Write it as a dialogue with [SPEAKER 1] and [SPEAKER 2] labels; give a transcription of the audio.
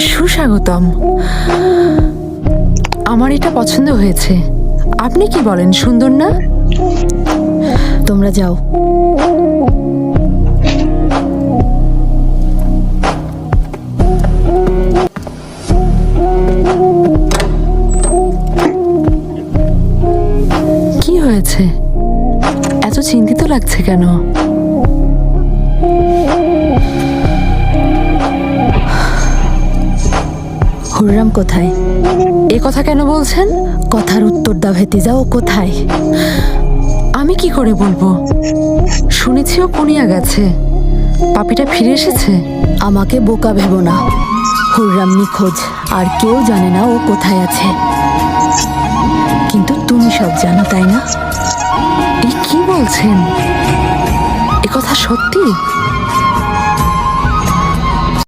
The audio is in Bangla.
[SPEAKER 1] সুস্বাগতম। আমার এটা পছন্দ হয়েছে। আপনি কি বলেন, সুন্দর না?
[SPEAKER 2] তোমরা যাও।
[SPEAKER 1] কি হয়েছে? এত চিন্তিত লাগছে কেন?
[SPEAKER 2] হুররাম কোথায়?
[SPEAKER 1] এ কথা কেন বলছেন?
[SPEAKER 2] কথার উত্তর দাও ভেতিজা, ও কোথায়?
[SPEAKER 1] আমি কি করে বলবো? শুনেছি ও কোনিয়া গেছে। পাপিটা ফিরে এসেছে।
[SPEAKER 2] আমাকে বোকা ভেবো না। হুররাম নিখোঁজ, আর কেউ জানে না ও কোথায় আছে। কিন্তু তুমি সব জানো, তাই না?
[SPEAKER 1] এই কি বলছেন? এ কথা সত্যি?